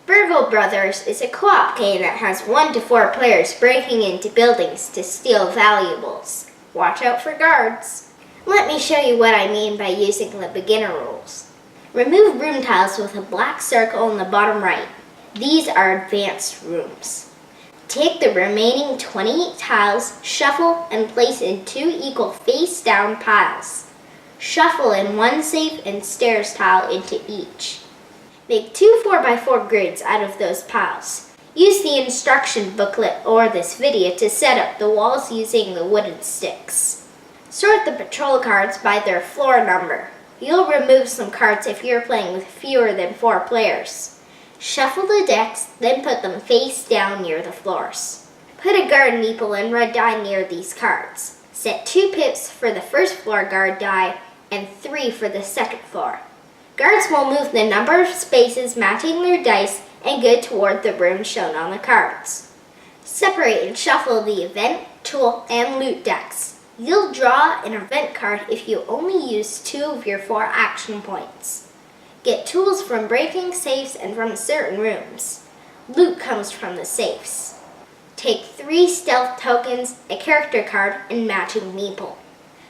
Burgle Brothers is a co-op game that has 1 to 4 players breaking into buildings to steal valuables. Watch out for guards. Let me show you what I mean by using the beginner rules. Remove room tiles with a black circle in the bottom right. These are advanced rooms. Take the remaining 28 tiles, shuffle, and place in 2 equal face-down piles. Shuffle in 1 safe and stairs tile into each. Make 2 4x4 grids out of those piles. Use the instruction booklet or this video to set up the walls using the wooden sticks. Sort the patrol cards by their floor number. You'll remove some cards if you're playing with fewer than 4 players. Shuffle the decks, then put them face down near the floors. Put a guard meeple and red die near these cards. Set 2 pips for the first floor guard die and 3 for the second floor. Guards will move the number of spaces matching their dice and go toward the room shown on the cards. Separate and shuffle the event, tool, and loot decks. You'll draw an event card if you only use 2 of your 4 action points. Get tools from breaking safes and from certain rooms. Loot comes from the safes. Take 3 stealth tokens, a character card, and matching meeple.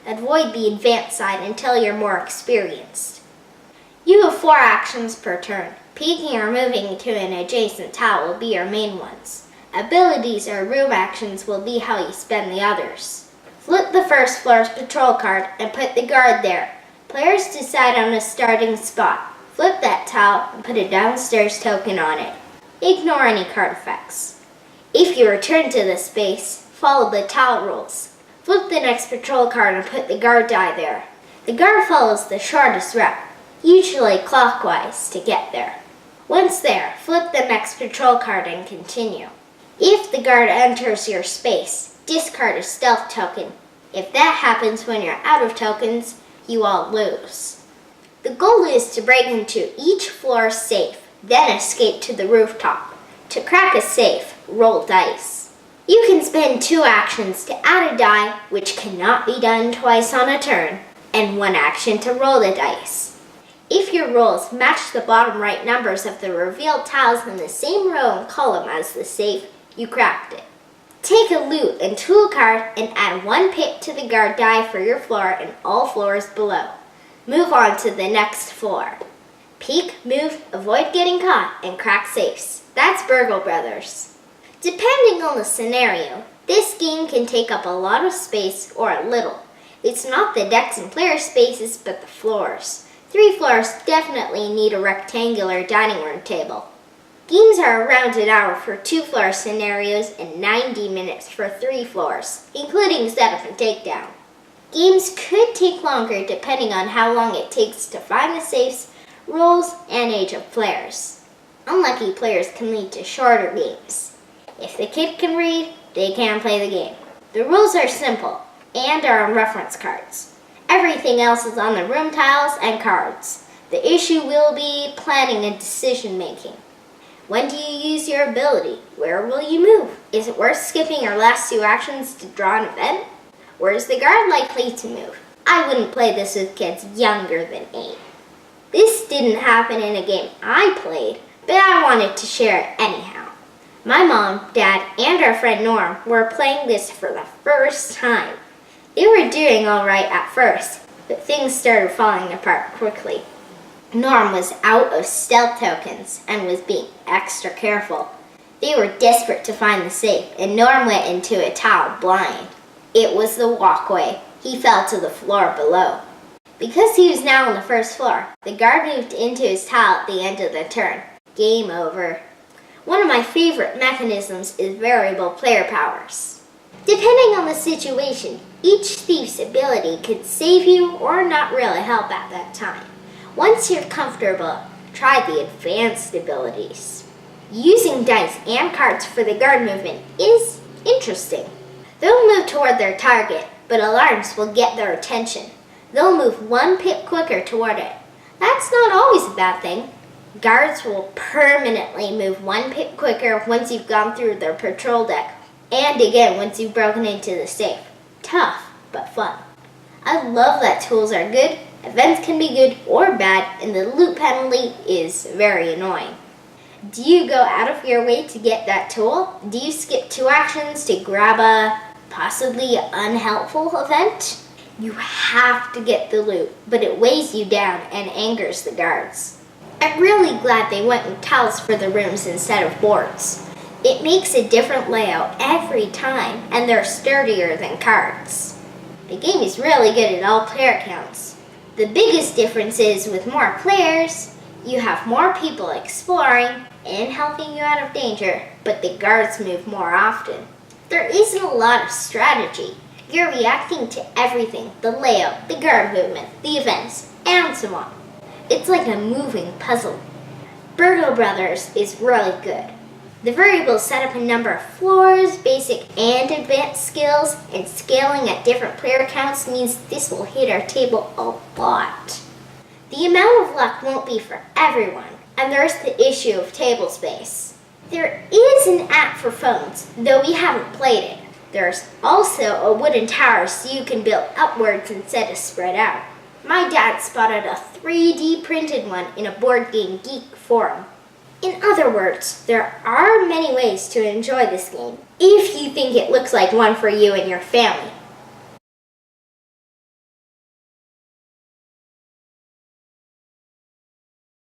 Avoid the advanced side until you're more experienced. You have 4 actions per turn. Peeking or moving to an adjacent tile will be your main ones. Abilities or room actions will be how you spend the others. Flip the first floor's patrol card and put the guard there. Players decide on a starting spot. Flip that tile and put a downstairs token on it. Ignore any card effects. If you return to the space, follow the tile rules. Flip the next patrol card and put the guard die there. The guard follows the shortest route, usually clockwise, to get there. Once there, flip the next patrol card and continue. If the guard enters your space, discard a stealth token. If that happens when you're out of tokens, you all lose. The goal is to break into each floor's safe, then escape to the rooftop. To crack a safe, roll dice. You can spend 2 actions to add a die, which cannot be done twice on a turn, and 1 action to roll the dice. If your rolls match the bottom right numbers of the revealed tiles in the same row and column as the safe, you cracked it. Take a loot and tool card and add 1 pip to the guard die for your floor and all floors below. Move on to the next floor. Peek, move, avoid getting caught, and crack safes. That's Burgle Brothers. Depending on the scenario, this game can take up a lot of space or a little. It's not the decks and player spaces, but the floors. 3 floors definitely need a rectangular dining room table. Games are around an hour for 2-floor scenarios and 90 minutes for 3 floors, including setup and takedown. Games could take longer depending on how long it takes to find the safes, rules, and age of players. Unlucky players can lead to shorter games. If the kid can read, they can play the game. The rules are simple and are on reference cards. Everything else is on the room tiles and cards. The issue will be planning and decision making. When do you use your ability? Where will you move? Is it worth skipping your last 2 actions to draw an event? Where is the guard likely to move? I wouldn't play this with kids younger than 8. This didn't happen in a game I played, but I wanted to share it anyhow. My mom, dad, and our friend Norm were playing this for the first time. They were doing alright at first, but things started falling apart quickly. Norm was out of stealth tokens and was being extra careful. They were desperate to find the safe, and Norm went into a tile blind. It was the walkway. He fell to the floor below. Because he was now on the first floor, the guard moved into his tile at the end of the turn. Game over. One of my favorite mechanisms is variable player powers. Depending on the situation, each thief's ability could save you or not really help at that time. Once you're comfortable, try the advanced abilities. Using dice and cards for the guard movement is interesting. They'll move toward their target, but alarms will get their attention. They'll move 1 pip quicker toward it. That's not always a bad thing. Guards will permanently move 1 pip quicker once you've gone through their patrol deck, and again once you've broken into the safe. Tough, but fun. I love that tools are good, events can be good or bad, and the loot penalty is very annoying. Do you go out of your way to get that tool? Do you skip 2 actions to grab a possibly unhelpful event? You have to get the loot, but it weighs you down and angers the guards. I'm really glad they went with tiles for the rooms instead of boards. It makes a different layout every time, and they're sturdier than cards. The game is really good at all player counts. The biggest difference is with more players, you have more people exploring and helping you out of danger, but the guards move more often. There isn't a lot of strategy. You're reacting to everything, the layout, the guard movement, the events, and so on. It's like a moving puzzle. Burgle Brothers is really good. The variables set up a number of floors, basic and advanced skills, and scaling at different player counts means this will hit our table a lot. The amount of luck won't be for everyone, and there's the issue of table space. There is an app for phones, though we haven't played it. There's also a wooden tower so you can build upwards instead of spread out. My dad spotted a 3D printed one in a Board Game Geek forum. In other words, there are many ways to enjoy this game, if you think it looks like one for you and your family.